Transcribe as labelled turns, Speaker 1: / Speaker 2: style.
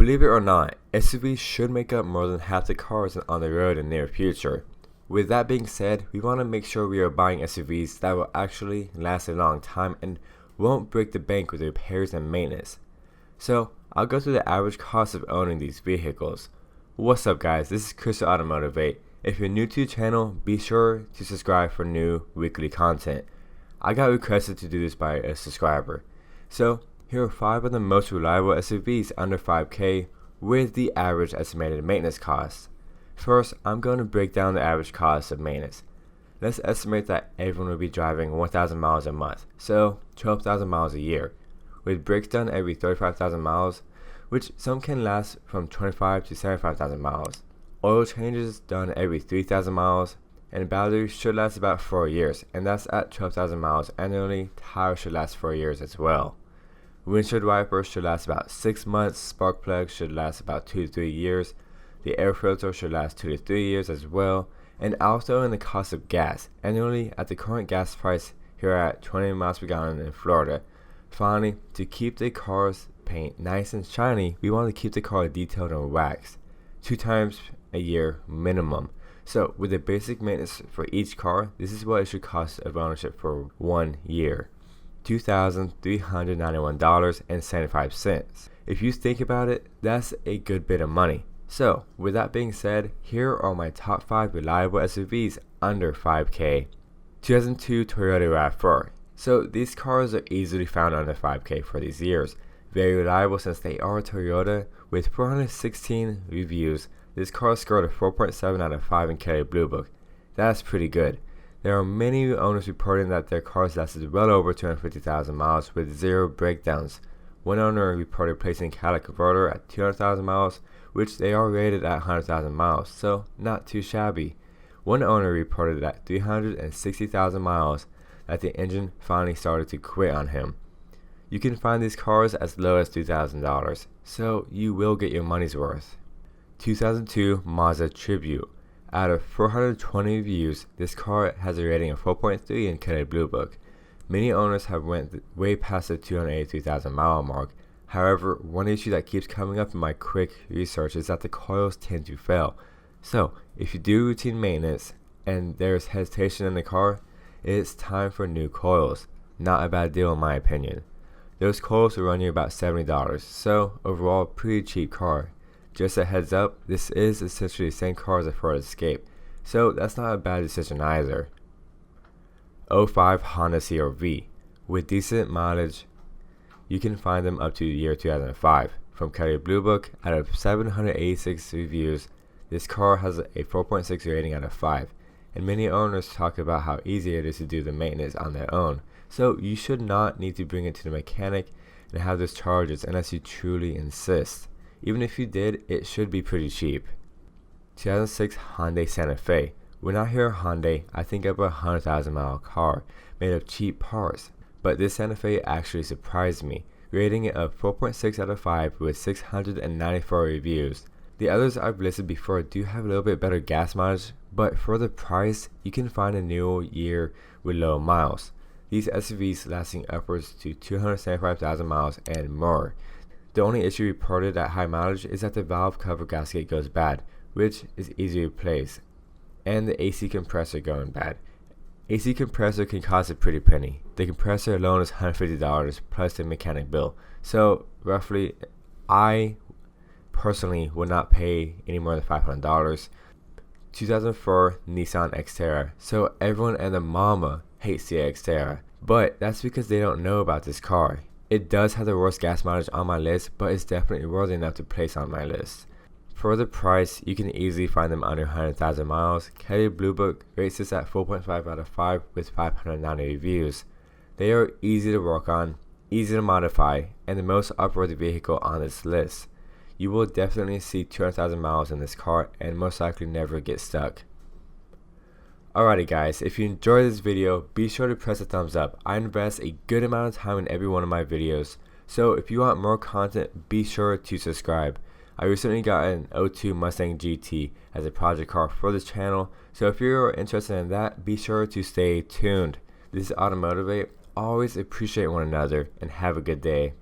Speaker 1: Believe it or not, SUVs should make up more than half the cars on the road in the near future. With that being said, we want to make sure we are buying SUVs that will actually last a long time and won't break the bank with repairs and maintenance. So, I'll go through the average cost of owning these vehicles. What's up guys, this is Chris at AutoMotivate. If you're new to the channel, be sure to subscribe for new weekly content. I got requested to do this by a subscriber. So, here are 5 of the most reliable SUVs under 5K with the average estimated maintenance costs. First, I'm going to break down the average cost of maintenance. Let's estimate that everyone will be driving 1,000 miles a month, so 12,000 miles a year, with brakes done every 35,000 miles, which some can last from 25 to 75,000 miles. Oil changes done every 3,000 miles, and batteries should last about 4 years, and that's at 12,000 miles annually. Tires should last 4 years as well. Windshield wipers should last about 6 months, spark plugs should last about 2 to 3 years, the air filter should last 2 to 3 years as well, and also in the cost of gas, annually at the current gas price here at 20 miles per gallon in Florida. Finally, to keep the car's paint nice and shiny, we want to keep the car detailed and waxed 2 times a year minimum. So with the basic maintenance for each car, this is what it should cost of ownership for 1 year. $2,391.75. If you think about it, that's a good bit of money. So, with that being said, here are my top 5 reliable SUVs under 5K. 2002 Toyota RAV4. So, these cars are easily found under 5K for these years. Very reliable since they are Toyota. With 416 reviews, this car scored a 4.7 out of 5 in Kelley Blue Book. That's pretty good. There are many owners reporting that their cars lasted well over 250,000 miles with 0 breakdowns. One owner reported placing a catalytic converter at 200,000 miles, which they are rated at 100,000 miles, so not too shabby. One owner reported at 360,000 miles that the engine finally started to quit on him. You can find these cars as low as $2,000, so you will get your money's worth. 2002 Mazda Tribute. Out of 420 reviews, this car has a rating of 4.3 in Kelley Blue Book. Many owners have went way past the 283,000 mile mark. However, one issue that keeps coming up in my quick research is that the coils tend to fail. So, if you do routine maintenance and there's hesitation in the car, it's time for new coils. Not a bad deal in my opinion. Those coils will run you about $70, so overall pretty cheap car. Just a heads up, this is essentially the same car as a Ford Escape, so that's not a bad decision either. 05 Honda CR-V. With decent mileage, you can find them up to the year 2005. From Kelley Blue Book, out of 786 reviews, this car has a 4.6 rating out of 5, and many owners talk about how easy it is to do the maintenance on their own, so you should not need to bring it to the mechanic and have those charges unless you truly insist. Even if you did, it should be pretty cheap. 2006 Hyundai Santa Fe. When I hear Hyundai, I think of a 100,000 mile car made of cheap parts. But this Santa Fe actually surprised me, rating it a 4.6 out of 5 with 694 reviews. The others I've listed before do have a little bit better gas mileage, but for the price, you can find a new year with low miles. These SUVs lasting upwards to 275,000 miles and more. The only issue reported at high mileage is that the valve cover gasket goes bad, which is easy to replace, and the AC compressor going bad. AC compressor can cost a pretty penny. The compressor alone is $150 plus the mechanic bill. So roughly, I personally would not pay any more than $500. 2004 Nissan Xterra. So everyone and their mama hates the Xterra, but that's because they don't know about this car. It does have the worst gas mileage on my list, but it's definitely worthy enough to place on my list. For the price, you can easily find them under 100,000 miles. Kelley Blue Book rates this at 4.5 out of 5 with 590 reviews. They are easy to work on, easy to modify, and the most upworthy vehicle on this list. You will definitely see 200,000 miles in this car and most likely never get stuck. Alrighty guys, if you enjoyed this video, be sure to press the thumbs up. I invest a good amount of time in every one of my videos, so if you want more content, be sure to subscribe. I recently got an 02 Mustang GT as a project car for this channel, so if you're interested in that, be sure to stay tuned. This is AutoMotivate. Always appreciate one another and have a good day.